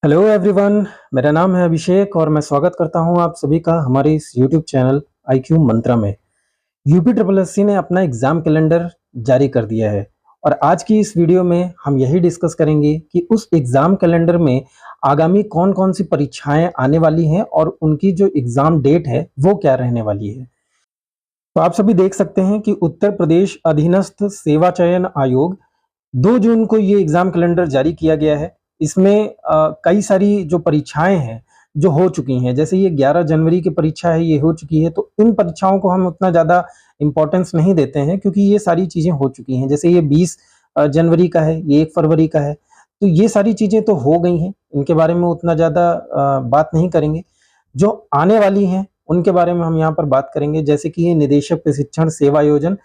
Hello everyone. मेरा नाम है अभिषेक और मैं स्वागत करता हूं आप सभी का हमारे इस यूट्यूब चैनल आईक्यू मंत्रा में। यूपी ट्रिपल एससी ने अपना एग्जाम कैलेंडर जारी कर दिया है और आज की इस वीडियो में हम यही डिस्कस करेंगे कि उस एग्जाम कैलेंडर में आगामी कौन कौन सी परीक्षाएं आने वाली हैं और उनकी जो एग्जाम डेट है वो क्या रहने वाली है। तो आप सभी देख सकते हैं कि उत्तर प्रदेश अधीनस्थ सेवा चयन आयोग 2 जून को ये एग्जाम कैलेंडर जारी किया गया है। इसमें कई सारी जो परीक्षाएं हैं जो हो चुकी हैं, जैसे ये 11 जनवरी की परीक्षा है, ये हो चुकी है, तो इन परीक्षाओं को हम उतना ज़्यादा इम्पोर्टेंस नहीं देते हैं क्योंकि ये सारी चीज़ें हो चुकी हैं। जैसे ये 20 जनवरी का है, ये 1 फरवरी का है, तो ये सारी चीज़ें तो हो गई हैं, इनके बारे में उतना ज़्यादा बात नहीं करेंगे। जो आने वाली हैं उनके बारे में हम यहाँ पर बात करेंगे, जैसे कि ये निदेशक प्रशिक्षण सेवा योजना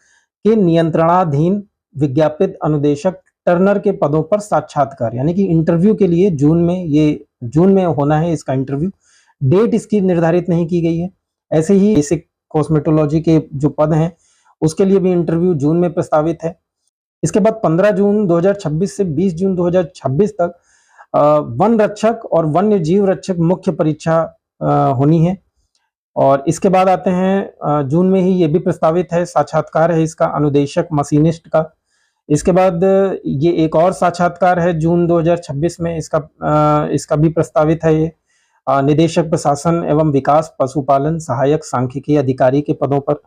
के नियंत्रणाधीन विज्ञापित अनुदेशक टर्नर के पदों पर साक्षात्कार, यानी कि इंटरव्यू के लिए जून में होना है इसका इंटरव्यू। डेट इसकी निर्धारित नहीं की गई है। ऐसे ही बेसिक कॉस्मेटोलॉजी के जो पद हैं उसके लिए भी इंटरव्यू जून में प्रस्तावित है। इसके बाद 15 जून 2026 से 20 जून 2026 तक वन रक्षक और वन्य जीव रक्षक मुख्य परीक्षा होनी है। और इसके बाद आते हैं जून में ही ये भी प्रस्तावित है, साक्षात्कार है इसका अनुदेशक मशीनिस्ट का। इसके बाद ये एक और साक्षात्कार है जून 2026 में, इसका भी प्रस्तावित है ये निदेशक प्रशासन एवं विकास पशुपालन सहायक सांख्यिकी अधिकारी के पदों पर।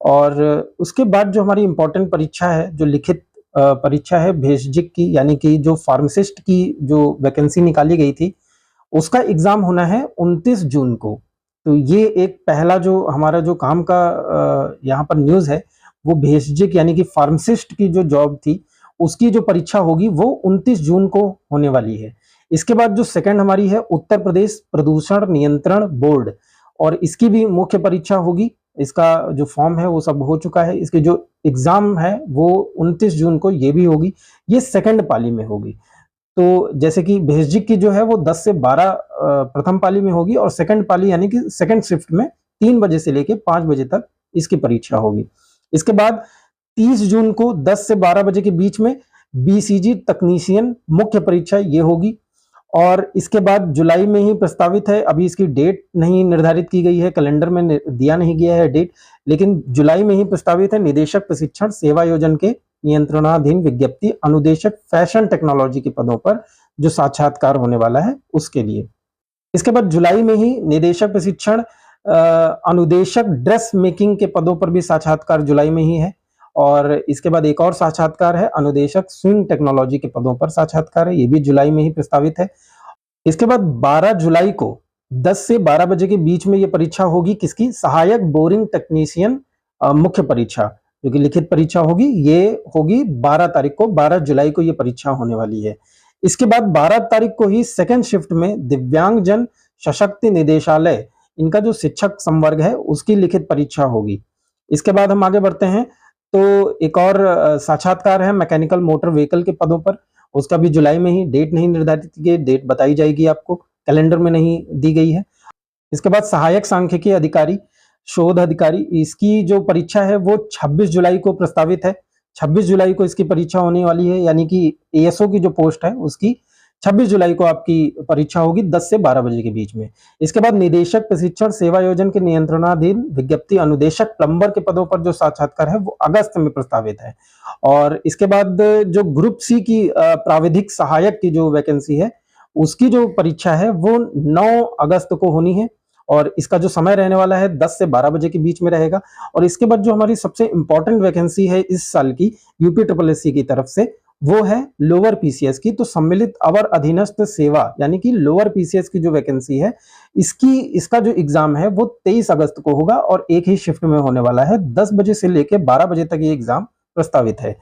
और उसके बाद जो हमारी इंपॉर्टेंट परीक्षा है, जो लिखित परीक्षा है भेषजिक की, यानी कि जो फार्मासिस्ट की जो वैकेंसी निकाली गई थी उसका एग्जाम होना है 29 जून को। तो ये एक पहला जो हमारा जो काम का यहाँ पर न्यूज़ है, वो भेषजिक यानी कि फार्मासिस्ट की जो जॉब थी उसकी जो परीक्षा होगी वो 29 जून को होने वाली है। इसके बाद जो सेकंड हमारी है उत्तर प्रदेश प्रदूषण नियंत्रण बोर्ड, और इसकी भी मुख्य परीक्षा होगी। इसका जो फॉर्म है वो सब हो चुका है, इसकी जो एग्जाम है वो 29 जून को ये भी होगी। ये सेकंड पाली में होगी। तो जैसे कि भेषजिक की जो है वो 10 से 12 प्रथम पाली में होगी, और सेकंड पाली यानी कि सेकंड शिफ्ट में 3 बजे से लेके 5 बजे तक इसकी परीक्षा होगी। इसके बाद 30 जून को 10 से 12 बजे के बीच में बीसीजी तकनीशियन मुख्य परीक्षा ये होगी। और इसके बाद जुलाई में ही प्रस्तावित है, अभी इसकी डेट नहीं निर्धारित की गई है, कैलेंडर में दिया नहीं गया है डेट, लेकिन जुलाई में ही प्रस्तावित है निदेशक प्रशिक्षण सेवा योजना के नियंत्रणाधीन विज्ञप्ति अनुदेशक फैशन टेक्नोलॉजी के पदों पर जो साक्षात्कार होने वाला है उसके लिए। इसके बाद जुलाई में ही निदेशक प्रशिक्षण अनुदेशक ड्रेस मेकिंग के पदों पर भी साक्षात्कार जुलाई में ही है। और इसके बाद एक और साक्षात्कार है अनुदेशक स्विंग टेक्नोलॉजी के पदों पर साक्षात्कार है, ये भी जुलाई में ही प्रस्तावित है। इसके बाद 12 जुलाई को 10 से 12 बजे के बीच में ये परीक्षा होगी, किसकी? सहायक बोरिंग टेक्नीशियन मुख्य परीक्षा, जो कि लिखित परीक्षा होगी, ये होगी 12 तारीख को, 12 जुलाई को ये परीक्षा होने वाली है। इसके बाद 12 तारीख को ही सेकंड शिफ्ट में दिव्यांगजन सशक्ति निदेशालय, इनका जो शिक्षक संवर्ग है उसकी लिखित परीक्षा होगी। इसके बाद हम आगे बढ़ते हैं तो एक और साक्षात्कार है मैकेनिकल मोटर व्हीकल के पदों पर, उसका भी जुलाई में ही, डेट नहीं निर्धारित की गई, डेट बताई जाएगी आपको, कैलेंडर में नहीं दी गई है। इसके बाद सहायक सांख्यिकी अधिकारी शोध अधिकारी, इसकी जो परीक्षा है वो 26 जुलाई को प्रस्तावित है। 26 जुलाई को इसकी परीक्षा होने वाली है, यानी कि एएसओ की जो पोस्ट है उसकी 26 जुलाई को आपकी परीक्षा होगी 10 से 12 बजे के बीच में। इसके बाद निदेशक प्रशिक्षण सेवा योजना के नियंत्रणाधीन विज्ञप्ति अनुदेशक प्लम्बर के पदों पर जो साक्षात्कार है वो अगस्त में प्रस्तावित है। और इसके बाद जो ग्रुप सी की प्राविधिक सहायक की जो वैकेंसी है उसकी जो परीक्षा है वो 9 अगस्त को होनी है, और इसका जो समय रहने वाला है 10 से 12 बजे के बीच में रहेगा। और इसके बाद जो हमारी सबसे इंपॉर्टेंट वैकेंसी है इस साल की यूपी ट्रिपल एससी की तरफ से, वो है लोअर पीसीएस की। तो सम्मिलित अवर अधीनस्थ सेवा यानी कि लोअर पीसीएस की जो वैकेंसी है इसका जो एग्जाम है वो 23 अगस्त को होगा, और एक ही शिफ्ट में होने वाला है, 10 बजे से लेकर 12 बजे तक ये एग्जाम प्रस्तावित है।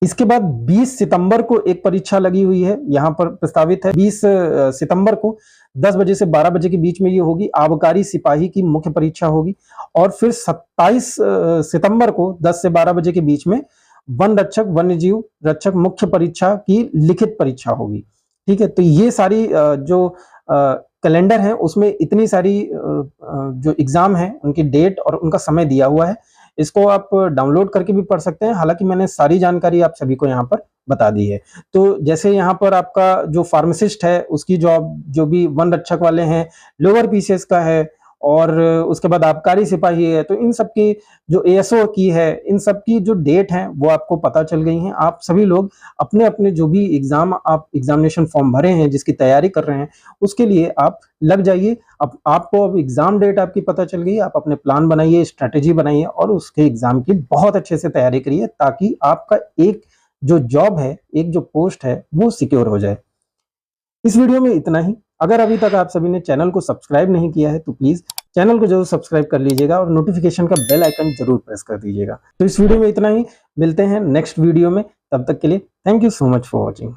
इसके बाद 20 सितंबर को एक परीक्षा लगी हुई है, यहाँ पर प्रस्तावित है 20 सितंबर को 10 बजे से 12 बजे के बीच में ये होगी, आबकारी सिपाही की मुख्य परीक्षा होगी। और फिर 27 सितंबर को 10 से 12 बजे के बीच में वन रक्षक वन्य जीव रक्षक मुख्य परीक्षा की लिखित परीक्षा होगी। ठीक है, तो ये सारी जो कैलेंडर है उसमें इतनी सारी जो एग्जाम है उनकी डेट और उनका समय दिया हुआ है। इसको आप डाउनलोड करके भी पढ़ सकते हैं। हालाँकि मैंने सारी जानकारी आप सभी को यहाँ पर बता दी है। तो जैसे यहाँ पर आपका जो फार्मासिस्ट है उसकी जॉब जो भी वन रक्षक वाले हैं, लोअर पीसीएस का है और उसके बाद आबकारी सिपाही है। तो इन सब की जो एएसओ की है, इन सब की जो डेट है वो आपको पता चल गई हैं। आप सभी लोग अपने-अपने जो भी आप एग्ज़ामिनेशन फॉर्म भरे हैं, जिसकी तैयारी कर रहे हैं, उसके लिए आप लग जाइए। अब आपको अब एग्ज़ाम डेट आपकी पता चल गई है, आप अपने प्लान बनाइए, स्ट्रैटेजी बनाइए और उसके एग्ज़ाम की बहुत अच्छे से तैयारी करिए ताकि आपका एक जो जॉब है, एक जो पोस्ट है, वो सिक्योर हो जाए। इस वीडियो में इतना ही। अगर अभी तक आप सभी ने चैनल को सब्सक्राइब नहीं किया है तो प्लीज़ चैनल को ज़रूर सब्सक्राइब कर लीजिएगा और नोटिफ़िकेशन का बेल आइकन ज़रूर प्रेस कर दीजिएगा। तो इस वीडियो में इतना ही, मिलते हैं नेक्स्ट वीडियो में, तब तक के लिए thank you so much for watching.